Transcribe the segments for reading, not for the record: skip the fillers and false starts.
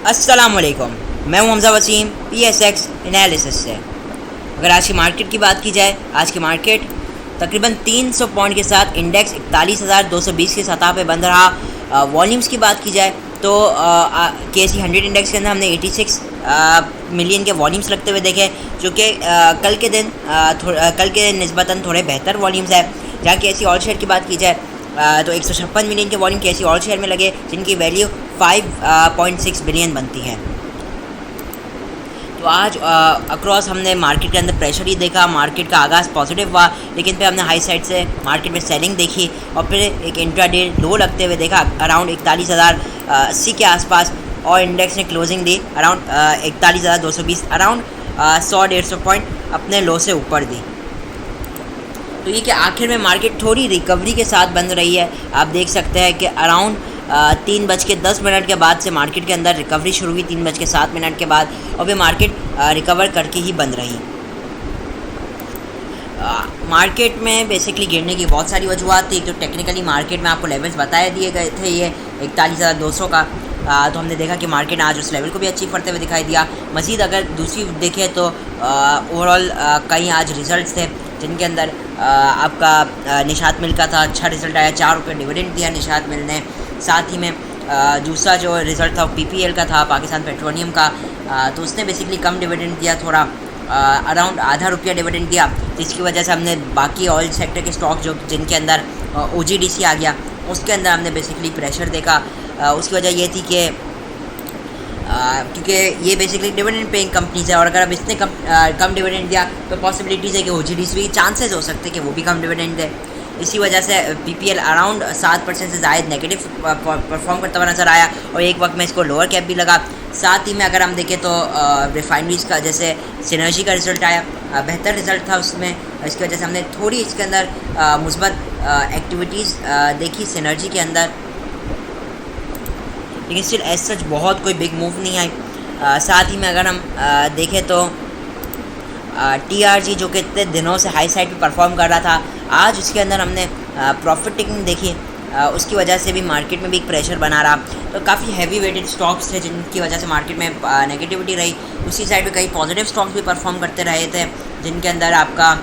अस्सलामुअलैकुम, मैं हूं हमज़ा वसीम PSX एनालिसिस से। अगर आज की मार्केट की बात की जाए, आज की मार्केट तकरीबन 300 पॉइंट के साथ इंडेक्स 41,220 की सतह पे बंद रहा। वॉल्यूम्स की बात की जाए तो KSE 100 इंडेक्स के अंदर हमने 86 मिलियन के वॉल्यूम्स लगते हुए देखे, जो कि कल के निस्बतन थोड़े बेहतर वॉल्यूम्स है। जहाँ KSE ऑल शेयर की बात की जाए तो 156 मिलियन के वॉल्यूम KSE ऑल शेयर में लगे, जिनकी वैल्यू 5.6 बिलियन बनती है। तो आज अक्रॉस हमने मार्केट के अंदर प्रेशर ही देखा। मार्केट का आगाज़ पॉजिटिव हुआ, लेकिन फिर हमने हाई साइड से मार्केट में सेलिंग देखी और फिर एक इंट्राडे लो लगते हुए देखा अराउंड 41,080 के आसपास, और इंडेक्स ने क्लोजिंग दी अराउंड 41,220, अराउंड 100-150 पॉइंट अपने लो से ऊपर दी। तो ये कि आखिर में मार्केट थोड़ी रिकवरी के साथ बन रही है। आप देख सकते हैं कि अराउंड 3:10 के बाद से मार्केट के अंदर रिकवरी शुरू हुई, 3:07 के बाद, और फिर मार्केट रिकवर करके ही बंद रही। मार्केट में बेसिकली गिरने की बहुत सारी वजूहत थी। तो टेक्निकली मार्केट में आपको लेवल्स बताए दिए गए थे, ये 41,200 का। तो हमने देखा कि मार्केट ने आज उस लेवल को भी अचीव करते हुए दिखाई दिया। मज़ीद अगर दूसरी देखें तो ओवरऑल कई आज रिज़ल्ट थे, जिनके अंदर आपका निशात मिल का था अच्छा रिज़ल्ट आया, 4 रुपये डिविडेंड दिया निशात मिल ने। साथ ही में दूसरा जो रिज़ल्ट था वो PPL का था, पाकिस्तान पेट्रोलियम का। तो उसने बेसिकली कम डिविडेंड दिया, थोड़ा अराउंड आधा रुपया डिविडेंड दिया, जिसकी वजह से हमने बाकी ऑयल सेक्टर के स्टॉक जो जिनके अंदर OGDC आ गया, उसके अंदर हमने बेसिकली प्रेशर देखा। उसकी वजह ये थी कि क्योंकि ये बेसिकली डिविडेंड पेइंग कंपनीज है, और अगर अब इसने कम डिविडेंड दिया तो पॉसिबिलिटीज़ है कि OGDC भी चांसेस हो सकते हैं कि वो भी कम डिविडेंड दे। इसी वजह से PPL अराउंड 7% से ज़ायद नेगेटिव परफॉर्म करता हुआ नज़र आया, और एक वक्त में इसको लोअर कैप भी लगा। साथ ही में अगर हम देखें तो रिफाइनरीज का जैसे सिनर्जी का रिज़ल्ट आया, बेहतर रिज़ल्ट था उसमें। इसकी वजह से हमने थोड़ी इसके अंदर मुस्बत एक्टिविटीज़ देखी सिनर्जी के अंदर, लेकिन स्टिल एज सच बहुत कोई बिग मूव नहीं आई। साथ ही में अगर हम देखें तो TRG जो कि इतने दिनों से हाई साइड पे परफॉर्म कर रहा था, आज उसके अंदर हमने प्रॉफिट टेकिंग देखी। उसकी वजह से भी मार्केट में भी एक प्रेशर बना रहा। तो काफ़ी हैवी वेटेड स्टॉक्स थे, जिनकी वजह से मार्केट में नेगेटिविटी रही। उसी साइड पे कई पॉजिटिव स्टॉक्स भी परफॉर्म करते रहे थे, जिनके अंदर आपका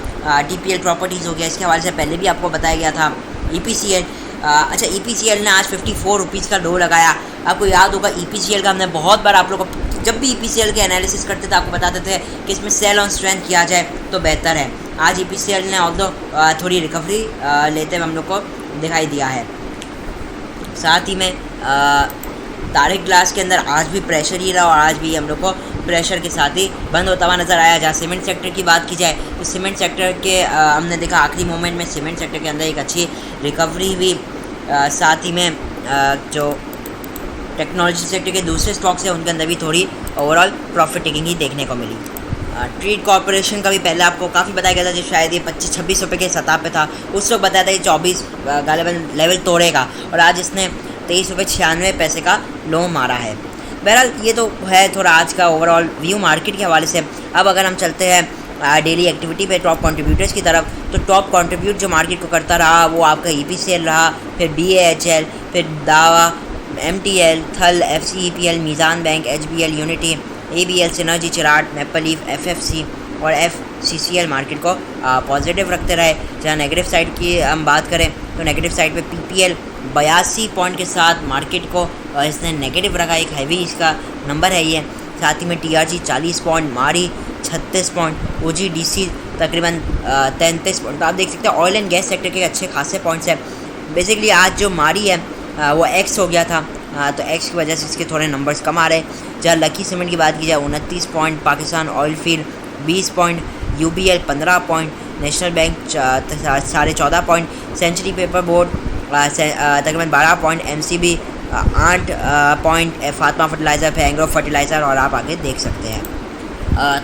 TPL प्रॉपर्टीज़ हो गया, इसके हवाले से पहले भी आपको बताया गया था। EPCL अच्छा, EPCL ने आज 54 रुपीज़ का लो लगाया। आपको याद होगा EPCL का हमने बहुत बार आप लोगों को, जब भी EPCL के एनालिसिस करते थे, आपको बताते थे कि इसमें सेल ऑन स्ट्रेंथ किया जाए तो बेहतर है। आज EPCL ने ऑल्दो थोड़ी रिकवरी लेते हुए हम लोग को दिखाई दिया है। साथ ही में तारिक ग्लास के अंदर आज भी प्रेशर ही रहा, और आज भी हम लोग को प्रेशर के साथ ही बंद होता हुआ नज़र आया। जहाँ सीमेंट सेक्टर की बात की जाए तो सीमेंट सेक्टर के हमने देखा आखिरी मोमेंट में सीमेंट सेक्टर के अंदर एक अच्छी रिकवरी हुई। साथ ही में जो टेक्नोलॉजी सेक्टर के दूसरे स्टॉक्स हैं, उनके अंदर भी थोड़ी ओवरऑल प्रॉफिट टेकिंग ही देखने को मिली। ट्रेड कॉर्पोरेशन का भी पहले आपको काफ़ी बताया गया था, जो शायद ये 25-26 रुपये के सतह पे था। उस वक्त बताया था ये 24 गालिबन लेवल तोड़ेगा, और आज इसने 23.96 का लो मारा है। बहरहाल ये तो है थोड़ा आज का ओवरऑल व्यू मार्केट के हवाले से। अब अगर हम चलते हैं डेली एक्टिविटी पे टॉप कंट्रीब्यूटर्स की तरफ, तो टॉप कंट्रीब्यूट जो मार्केट को करता रहा वो आपका EPCL रहा, फिर BAHL, फिर दावा, MTL, Thal, FCEPL, Meezan bank, HBL, unity, ABL, synergy, Cherat, maple leaf, FFC और FCCL मार्केट को पॉजिटिव रखते रहे। जहाँ नेगेटिव साइड की हम बात करें तो नेगेटिव साइड पे PPL 82 पॉइंट के साथ मार्केट को इसने नेगेटिव रखा, एक हैवी इसका नंबर है ये। साथ ही में TRG 40 पॉइंट, मारी 36 पॉइंट, OGDC तकरीबन 33 पॉइंट। तो आप देख सकते हैं ऑयल एंड गैस सेक्टर के अच्छे खासे पॉइंट्स हैं। बेसिकली आज जो मारी है वो X हो गया था, तो X की वजह से इसके थोड़े नंबर्स कम आ रहे हैं। जहाँ लकी सीमेंट की बात की जाए 29 point, Pakistan oil field 20 point, UBL 15 point, national bank 14.5 point, century paper board तकरीबन 12 point, MCB 8 point, Fatima fertiliser, फैंग्रो फर्टिलाइज़र, और आप आगे देख सकते हैं।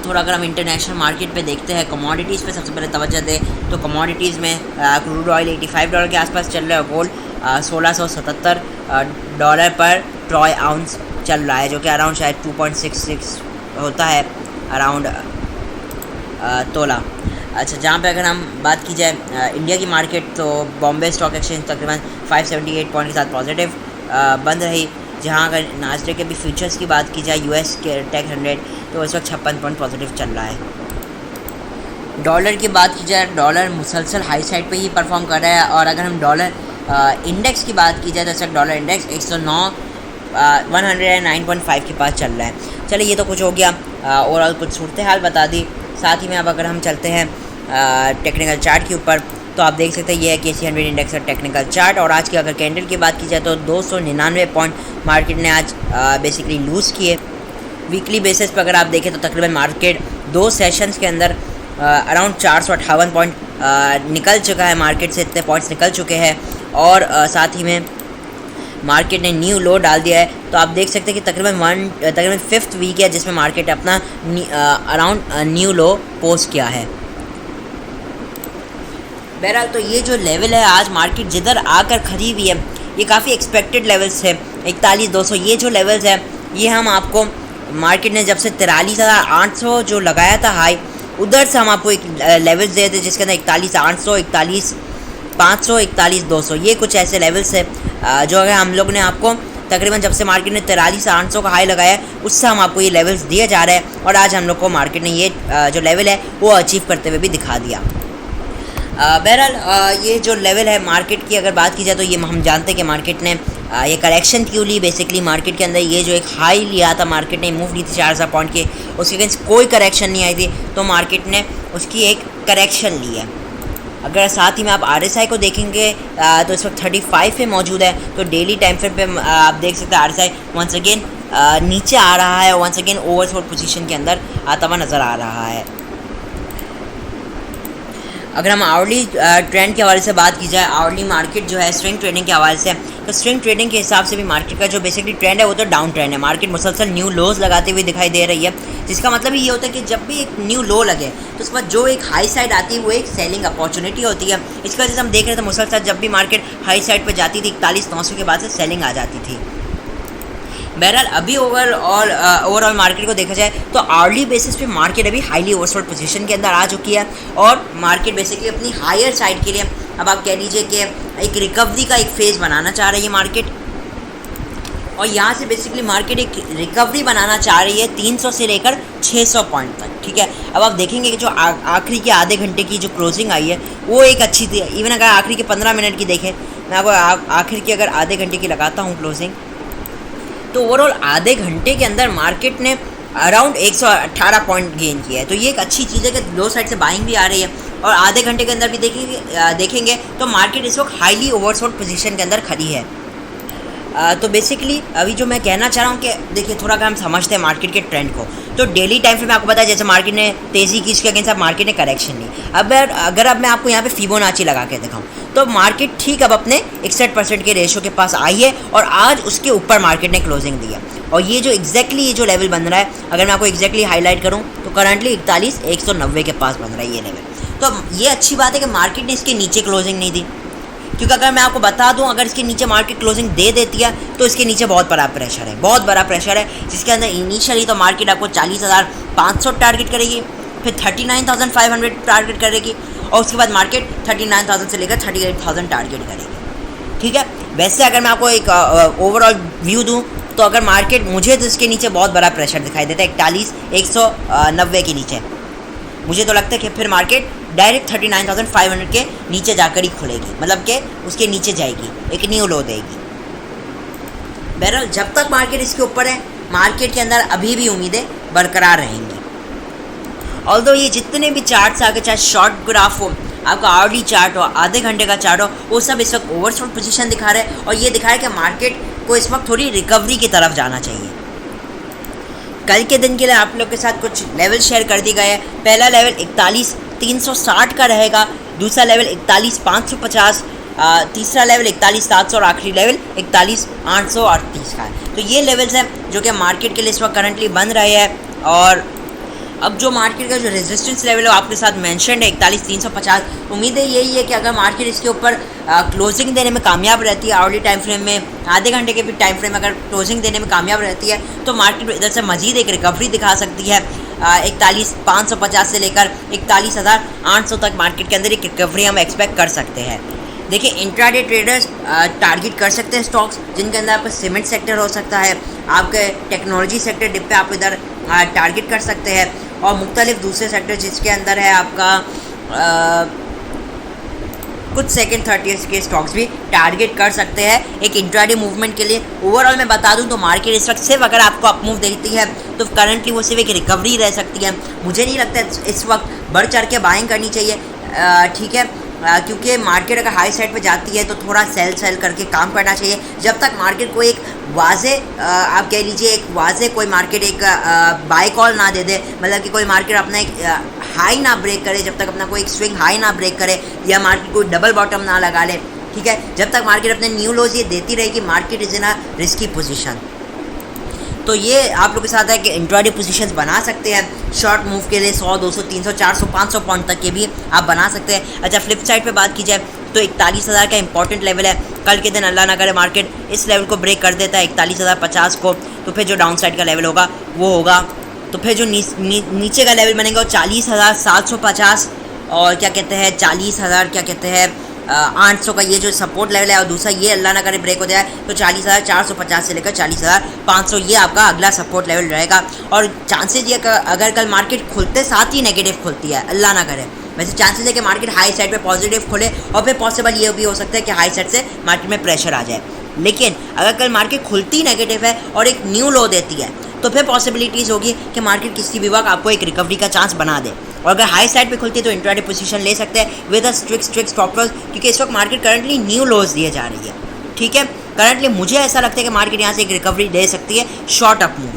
थोड़ा अगर हम इंटरनेशनल मार्केट पे देखते हैं, कमोडिटीज़ पे सबसे पहले तवज्जो दें तो कमोडिटीज़ में क्रूड ऑयल $85 के आसपास चल रहा है, गोल्ड $1677 पर ट्रॉय आउंस चल रहा है, जो कि अराउंड शायद 2.66 होता है अराउंड तोला। अच्छा, जहाँ पे अगर हम बात की जाए इंडिया की मार्केट, तो बॉम्बे स्टॉक एक्सचेंज तकरीबन 578 पॉइंट के साथ पॉजिटिव बंद रही। जहाँ अगर नास्डेक के भी फ्यूचर्स की बात की जाए यूएस के टेक 100, तो इस वक्त 56 पॉइंट पॉजिटिव चल रहा है। डॉलर की बात की जाए, डॉलर मुसलसल हाई साइड पे ही परफॉर्म कर रहा है। और अगर हम डॉलर इंडेक्स की बात की जाए तो इस वक्त डॉलर इंडेक्स 109.5 के पास चल रहा है। चलिए ये तो कुछ हो गया, ओवरऑल कुछ सूरत हाल बता दी। साथ ही में अब अगर हम चलते हैं टेक्निकल चार्ट के ऊपर, तो आप देख सकते हैं ये है KC 100 इंडेक्स का टेक्निकल चार्ट। और आज की अगर कैंडल की बात की जाए तो 299 पॉइंट मार्केट ने आज बेसिकली लूज़ किए। वीकली बेसिस पर अगर आप देखें तो तकरीबन मार्केट 2 सेशंस के अंदर अराउंड 458 पॉइंट निकल चुका है, मार्केट से इतने पॉइंट्स निकल चुके हैं। और साथ ही में मार्केट ने न्यू लो डाल दिया है। तो आप देख सकते हैं कि तकरीबन 5th वीक है जिसमें मार्केट ने अपना अराउंड न्यू लो पोस्ट किया है। बहरहाल तो ये जो लेवल है आज मार्केट जिधर आकर खड़ी हुई है, ये काफ़ी एक्सपेक्टेड लेवल्स है। 41,200 ये जो लेवल्स है, ये हम आपको मार्केट ने जब से 43,800 जो लगाया था हाई, उधर से हम आपको एक लेवल्स दे थे जिसके अंदर 41,800, 41,500, 41,200 ये कुछ ऐसे लेवल्स है जो अगर हम लोग ने आपको तकरीबन जब से मार्केट ने 43,800 का हाई लगाया है, उससे हम आपको ये लेवल्स दिए जा रहे हैं। और आज हम लोग को मार्केट ने ये जो लेवल है वो अचीव करते हुए भी दिखा दिया। बहरहाल ये जो लेवल है मार्केट की अगर बात की जाए तो ये हम जानते हैं कि मार्केट ने ये करेक्शन क्यों ली। बेसिकली मार्केट के अंदर ये जो एक हाई लिया था, मार्केट ने मूव ली थी 4,000 पॉइंट के, उसके अगेंस्ट कोई करेक्शन नहीं आई थी, तो मार्केट ने उसकी एक करेक्शन ली है। अगर साथ ही में आप RSI को देखेंगे तो इस वक्त 35 पे मौजूद है। तो डेली टाइम फ्रेम पे आप देख सकते हैं RSI वंस अगेन नीचे आ रहा है, वंस अगेन ओवरसोल्ड पोजीशन के अंदर आता हुआ नज़र आ रहा है। अगर हम आवरली ट्रेंड के हवाले से बात की जाए, आवरली मार्केट जो है स्विंग ट्रेडिंग के हवाले से, तो स्विंग ट्रेडिंग के हिसाब से भी मार्केट का जो बेसिकली ट्रेंड है वो तो डाउन ट्रेंड है। मार्केट मुसलसल न्यू लोज लगाते हुए दिखाई दे रही है, जिसका मतलब ये होता है कि जब भी एक न्यू लो लगे तो उसके बाद जो एक हाई साइड आती है वो एक सेलिंग अपॉर्चुनिटी होती है। इसकी वजह से हम देख रहे थे मुसलसल जब भी मार्केट हाई साइड पर जाती थी 41,900 के बाद से सेलिंग आ जाती थी। बहरहाल अभी ओवरऑल मार्केट को देखा जाए तो आवरली बेसिस पे मार्केट अभी हाईली ओवरसोल्ड पोजीशन के अंदर आ चुकी है। और मार्केट बेसिकली अपनी हायर साइड के लिए अब आप कह लीजिए कि एक रिकवरी का एक फेज़ बनाना चाह रही है मार्केट। और यहाँ से बेसिकली मार्केट एक रिकवरी बनाना चाह रही है 300 से लेकर 600 पॉइंट तक। ठीक है, अब आप देखेंगे कि जो आखिरी के आधे घंटे की जो क्लोजिंग आई है वो एक अच्छी थी। इवन अगर आखिरी के 15 मिनट की देखें, मैं आपको आखिर की अगर आधे घंटे की लगाता हूँ क्लोजिंग, तो ओवरऑल आधे घंटे के अंदर मार्केट ने अराउंड 118 पॉइंट गेन किया है। तो ये एक अच्छी चीज़ है कि लो साइड से बाइंग भी आ रही है। और आधे घंटे के अंदर भी देखेंगे तो मार्केट इस वक्त हाईली ओवरसोल्ड पोजीशन के अंदर खड़ी है। तो बेसिकली अभी जो मैं कहना चाह रहा हूँ कि देखिए थोड़ा अगर हम समझते हैं मार्केट के ट्रेंड को, तो डेली टाइम फ्रेम आपको पता है जैसे मार्केट ने तेज़ी की, इसके अगेंस्ट अब मार्केट ने करेक्शन ली। अब अगर मैं आपको यहाँ पे फिबोनाची लगा के दिखाऊँ तो मार्केट ठीक अब अपने 61% के रेशो के पास आई है और आज उसके ऊपर मार्केट ने क्लोजिंग दी है। और ये जो एग्जैक्टली ये जो लेवल बन रहा है, अगर मैं आपको एग्जैक्टली हाईलाइट करूँ तो करंटली 41,190 के पास बन रहा है ये लेवल। तो ये अच्छी बात है कि मार्केट ने इसके नीचे क्लोजिंग नहीं दी, क्योंकि अगर मैं आपको बता दूं अगर इसके नीचे मार्केट क्लोजिंग दे देती है तो इसके नीचे बहुत बड़ा प्रेशर है, बहुत बड़ा प्रेशर है, जिसके अंदर इनिशियली तो मार्केट आपको 40,500 टारगेट करेगी, फिर 39,500 टारगेट करेगी और उसके बाद मार्केट 39,000 से लेकर 38,000 टारगेट करेगी। ठीक है, वैसे अगर मैं आपको एक ओवरऑल व्यू दूँ तो अगर मार्केट मुझे तो इसके नीचे बहुत बड़ा प्रेशर दिखाई देता है 41,190 के नीचे। मुझे तो लगता है कि फिर मार्केट डायरेक्ट 39,500 के नीचे जाकर ही खुलेगी, मतलब कि उसके नीचे जाएगी, एक न्यू लो देगी। बहरहाल जब तक मार्केट इसके ऊपर है, मार्केट के अंदर अभी भी उम्मीदें बरकरार रहेंगी। ऑल्दो ये जितने भी चार्ट्स आगे, चाहे शॉर्ट ग्राफ हो, आपका आवरली चार्ट हो, आधे घंटे का चार्ट हो, वो सब इस वक्त ओवरसोल्ड पोजीशन दिखा रहे हैं और ये दिखा रहा है कि मार्केट को इस वक्त थोड़ी रिकवरी की तरफ जाना चाहिए। कल के दिन के लिए आप लोग के साथ कुछ लेवल शेयर कर दी गए हैं। पहला लेवल 41,360 का रहेगा, दूसरा लेवल 41,550, तीसरा लेवल 41,700 और आखिरी लेवल 41,838 का है। तो ये लेवल्स हैं जो कि मार्केट के लिए इस वक्त करंटली बन रहे हैं। और अब जो मार्केट का जो रेजिस्टेंस लेवल है आपके साथ मेंशन्ड है 41,350। उम्मीदें यही है कि अगर मार्केट इसके ऊपर क्लोजिंग देने में कामयाब रहती है, आवरली टाइम फ्रेम में, आधे घंटे के भी टाइम फ्रेम में अगर क्लोजिंग देने में कामयाब रहती है तो मार्केट इधर से मजीद एक रिकवरी दिखा सकती है। 41,550 से लेकर 41,800 तक मार्केट के अंदर एक रिकवरी हम एक्सपेक्ट कर सकते हैं। देखिए इंट्राडे ट्रेडर्स टारगेट कर सकते हैं स्टॉक्स जिनके अंदर आपका सीमेंट सेक्टर हो सकता है, आपके टेक्नोलॉजी सेक्टर डिप पे आप इधर टारगेट कर सकते हैं, और मुख्तलिफ दूसरे सेक्टर जिसके अंदर है आपका कुछ सेकंड थर्ड ईयर्स के स्टॉक्स भी टारगेट कर सकते हैं एक इंट्राडे मूवमेंट के लिए। ओवरऑल मैं बता दूं तो मार्केट इस वक्त सिर्फ अगर आपको अप मूव देती है तो करंटली वो सिर्फ एक रिकवरी रह सकती है। मुझे नहीं लगता इस वक्त बढ़ चढ़ के बाइंग करनी चाहिए, ठीक है, क्योंकि मार्केट अगर हाई साइड पे जाती है तो थोड़ा सेल करके काम करना चाहिए। जब तक मार्केट को एक वाजे आप कह लीजिए एक वाजे कोई मार्केट एक बाय कॉल ना दे दे, मतलब कि कोई मार्केट अपना एक हाई ना ब्रेक करे, जब तक अपना कोई एक स्विंग हाई ना ब्रेक करे या मार्केट कोई डबल बॉटम ना लगा ले, ठीक है, जब तक मार्केट अपने न्यू लोज ये देती रहेगी market is in a risky position. तो ये आप लोग के साथ है कि इंट्राडे पोजीशंस बना सकते हैं शॉर्ट मूव के लिए 100, 200, 300, 400, 500 पॉइंट तक के भी आप बना सकते हैं। अच्छा, फ्लिप साइड पे बात की जाए तो 41,000 का इंपॉर्टेंट लेवल है। कल के दिन अल्लाह ना करे मार्केट इस लेवल को ब्रेक कर देता है 41,050 को, तो फिर जो डाउन साइड का लेवल होगा वो होगा, तो फिर जो नीचे का लेवल बनेगा वो 40,750 और क्या कहते हैं 40,000 क्या कहते हैं 800 का ये जो सपोर्ट लेवल है, और दूसरा ये अल्लाह ना करे ब्रेक हो जाए तो 40,450 से लेकर 40,500 ये आपका अगला सपोर्ट लेवल रहेगा। और चांसेस ये अगर कल मार्केट खुलते साथ ही नेगेटिव खुलती है, अल्लाह ना करे, वैसे चांसेस है कि मार्केट हाई साइड पे पॉजिटिव खुले और फिर पॉसिबल ये भी हो सकता है कि हाई साइड से मार्केट में प्रेशर आ जाए। लेकिन अगर कल मार्केट खुलती नेगेटिव है और एक न्यू लो देती है तो फिर पॉसिबिलिटीज़ होगी कि मार्केट किसी भी वक्त आपको एक रिकवरी का चांस बना दे। और अगर हाई साइड पे खुलती है तो इंट्राडे पोजीशन ले सकते हैं with a strict stop loss, क्योंकि इस वक्त मार्केट करंटली न्यू लोज दिए जा रही है, ठीक है। करंटली मुझे ऐसा लगता है कि मार्केट यहाँ से एक रिकवरी ले सकती है शॉर्ट अप मूव,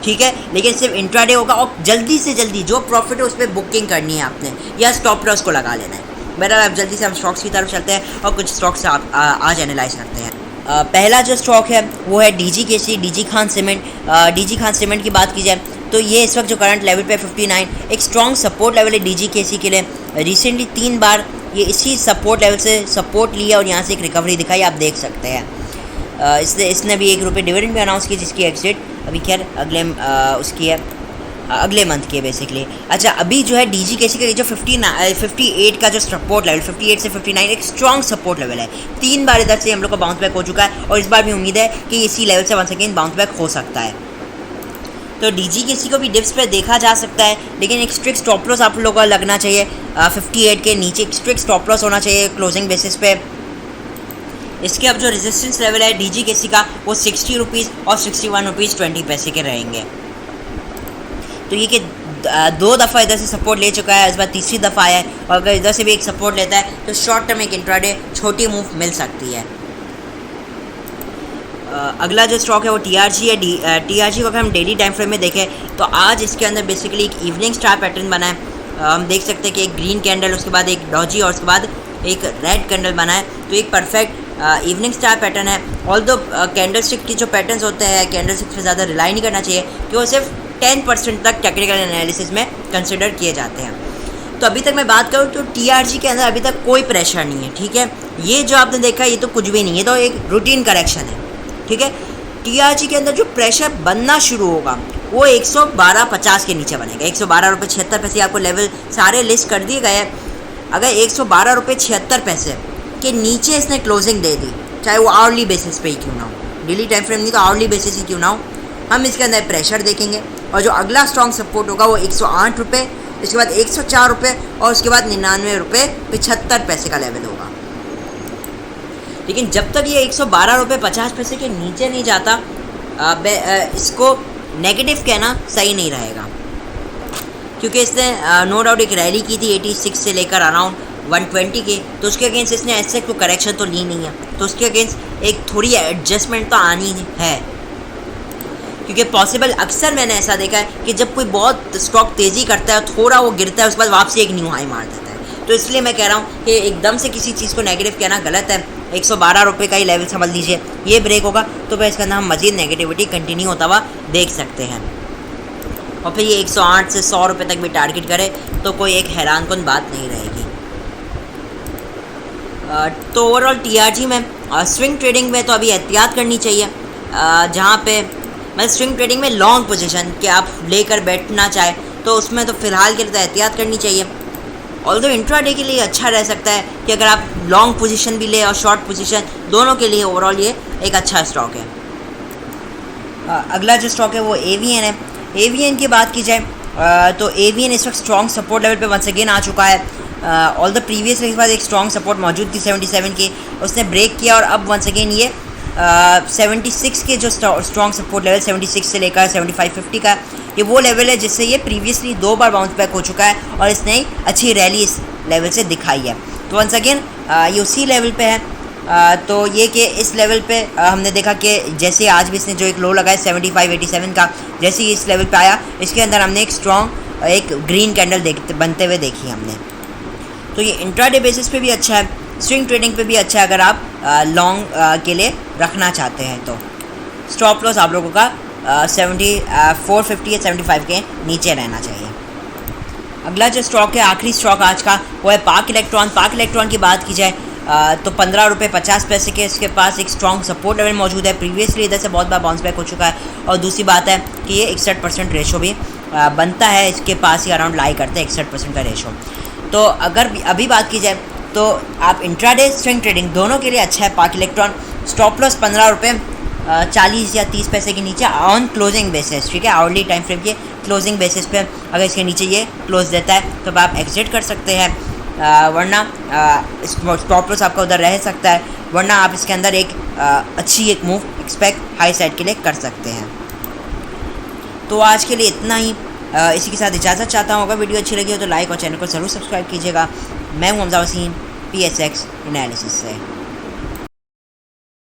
ठीक है, लेकिन सिर्फ इंट्राडे होगा और जल्दी से जल्दी जो प्रॉफिट है उस पर बुकिंग करनी है आपने या स्टॉप लॉस को लगा लेना है। बहरहाल अब जल्दी से हम स्टॉक्स की तरफ चलते हैं और कुछ स्टॉक्स आप आज एनालाइज करते हैं। पहला जो स्टॉक है वो है DGKC, DG Khan cement. DG Khan cement की बात की जाए तो ये इस वक्त जो करंट लेवल पे 59 एक स्ट्रॉन्ग सपोर्ट लेवल है DGKC के लिए। रिसेंटली 3 बार ये इसी सपोर्ट लेवल से सपोर्ट लिया और यहाँ से एक रिकवरी दिखाई, आप देख सकते हैं। इसने भी ₹1 डिविडेंड भी अनाउंस की जिसकी एग्जिट अभी खैर उसकी है अगले मंथ की है बेसिकली। अच्छा, अभी जो है DGKC का जो 58 का जो सपोर्ट लेवल 58 से 59 एक स्ट्रॉन्ग सपोर्ट लेवल है। 3 बार इधर से हम लोग का बाउंस बैक हो चुका है और इस बार भी उम्मीद है कि इसी लेवल से वंस अगेन बाउंस बैक हो सकता है। तो DGKC को भी डिप्स पे देखा जा सकता है, लेकिन एक स्ट्रिक्ट स्टॉप लॉस आप लोगों को लगना चाहिए 58 के नीचे एक स्ट्रिक्ट स्टॉप लॉस होना चाहिए क्लोजिंग बेसिस पे। इसके अब जो रेजिस्टेंस लेवल है DGKC का वो ₹60 और ₹61.20 के रहेंगे। तो ये कि 2 दफ़ा इधर से सपोर्ट ले चुका है, इस बार तीसरी दफ़ा आया है, और अगर इधर से भी एक सपोर्ट लेता है तो शॉर्ट टर्म एक इंट्राडे छोटी मूव मिल सकती है। अगला जो स्टॉक है वो TRG है। TRG को अगर हम डेली टाइम फ्रेम में देखें तो आज इसके अंदर बेसिकली एक इवनिंग स्टार पैटर्न बना है। हम देख सकते हैं कि एक ग्रीन कैंडल, उसके बाद एक डॉजी और उसके बाद एक रेड कैंडल बना है, तो एक परफेक्ट इवनिंग स्टार पैटर्न है। ऑल्दो कैंडल स्टिक के जो पैटर्न्स होते हैं कैंडल स्टिक पे ज़्यादा रिलाई नहीं करना चाहिए कि वो सिर्फ 10% तक टेक्निकल एनालिसिस में कंसिडर किए जाते हैं। तो अभी तक मैं बात करूँ तो TRG के अंदर अभी तक कोई प्रेशर नहीं है, ठीक है। ये जो आपने देखा ये तो कुछ भी नहीं है, तो एक रूटीन करेक्शन है, ठीक है। TRG के अंदर जो प्रेशर बनना शुरू होगा वो 112.50 के नीचे बनेगा। ₹112.76 आपको लेवल सारे लिस्ट कर दिए गए हैं। अगर ₹112.76 के नीचे इसने क्लोजिंग दे दी, चाहे वो आवरली बेसिस पे ही क्यों ना हो, डेली टाइम फ्रेम नहीं तो आवरली बेसिस ही क्यों ना हो, हम इसके अंदर प्रेशर देखेंगे। और जो अगला स्ट्रॉन्ग सपोर्ट होगा वो ₹108, इसके बाद ₹104 और उसके बाद ₹99.75 का लेवल होगा। लेकिन जब तक ये ₹112.50 के नीचे नहीं जाता इसको नेगेटिव कहना सही नहीं रहेगा, क्योंकि इसने नो डाउट एक रैली की थी 86 से लेकर अराउंड 120 के, तो उसके अगेंस्ट इसने ऐसे कोई करेक्शन तो ली नहीं है, तो उसके अगेंस्ट एक थोड़ी एडजस्टमेंट तो आनी है। क्योंकि पॉसिबल अक्सर मैंने ऐसा देखा है कि जब कोई बहुत स्टॉक तेज़ी करता है थोड़ा वो गिरता है उसके बाद वापसी एक न्यू हाई मार देता है। तो इसलिए मैं कह रहा हूँ कि एकदम से किसी चीज़ को नेगेटिव कहना गलत है। ₹112 का ही लेवल समझ लीजिए, ये ब्रेक होगा तो फिर इसके अंदर हम मज़ीद नेगेटिविटी कंटिन्यू होता हुआ देख सकते हैं। और फिर ये 108 से ₹100 तक भी टारगेट करे तो कोई एक हैरानकुन बात नहीं रहेगी। तो ओवरऑल TRG में स्विंग ट्रेडिंग में तो अभी एहतियात करनी चाहिए, जहाँ पे मतलब स्विंग ट्रेडिंग में लॉन्ग पोजीशन कि आप लेकर बैठना चाहे तो उसमें तो फ़िलहाल के लिए तो एहतियात करनी चाहिए। ऑल्दो इंट्राडे के लिए अच्छा रह सकता है कि अगर आप लॉन्ग पोजीशन भी ले और शॉर्ट पोजीशन दोनों के लिए ओवरऑल ये एक अच्छा स्टॉक है। अगला जो स्टॉक है वो एवीएन है। एवीएन की बात की जाए तो एवीएन इस वक्त स्ट्रॉन्ग सपोर्ट लेवल पे वंस अगेन आ चुका है। ऑल द प्रीवियस के बाद एक स्ट्रॉन्ग सपोर्ट मौजूद थी 77 की, उसने ब्रेक किया और अब वंस अगेन ये 76 के जो स्ट्रॉन्ग सपोर्ट लेवल 76 से लेकर 75-50 का, ये वो लेवल है जिससे ये प्रीवियसली 2 बार बाउंस बैक हो चुका है और इसने अच्छी रैली इस लेवल से दिखाई है। तो वंस अगेन ये उसी लेवल पे है। तो ये कि इस लेवल पे हमने देखा कि जैसे आज भी इसने जो एक लो लगाया 75-87 का, जैसे ही इस लेवल पे आया इसके अंदर हमने एक स्ट्रॉन्ग एक ग्रीन कैंडल बनते हुए देखी हमने। तो ये इंट्राडे बेसिस पे भी अच्छा है, स्विंग ट्रेडिंग पे भी अच्छा है अगर आप लॉन्ग के लिए रखना चाहते हैं। तो स्टॉप लॉस आप लोगों का 450 या 75 के नीचे रहना चाहिए। अगला जो स्टॉक है, आखिरी स्टॉक आज का, वो है पाक इलेक्ट्रॉन। पाक इलेक्ट्रॉन की बात की जाए तो 15 रुपये 50 पैसे के इसके पास एक स्ट्रॉन्ग सपोर्ट लेवल मौजूद है। प्रीवियसली इधर से बहुत बार बाउंस बैक हो चुका है और दूसरी बात है कि ये 61% रेशो भी बनता है, इसके पास ही अराउंड लाई करते हैं 61% का रेशो। तो अगर अभी बात की जाए तो आप इंट्राडे स्विंग ट्रेडिंग दोनों के लिए अच्छा है पाक इलेक्ट्रॉन। स्टॉप लॉस 15 रुपये 40 या 30 पैसे के नीचे ऑन क्लोजिंग बेसिस, ठीक है, आवर्ली टाइम फ्रेम के क्लोजिंग बेसिस पे अगर इसके नीचे ये क्लोज देता है तो आप एग्जिट कर सकते हैं, वरना स्टॉप लॉस आपका उधर रह सकता है, वरना आप इसके अंदर एक अच्छी एक मूव एक्सपेक्ट हाई साइड के लिए कर सकते हैं। तो आज के लिए इतना ही, इसी के साथ इजाज़त चाहता हूँ। अगर वीडियो अच्छी लगी हो तो लाइक और चैनल को ज़रूर सब्सक्राइब कीजिएगा। मैं हूँ हमजा वसीम PSX एनालिसिस से।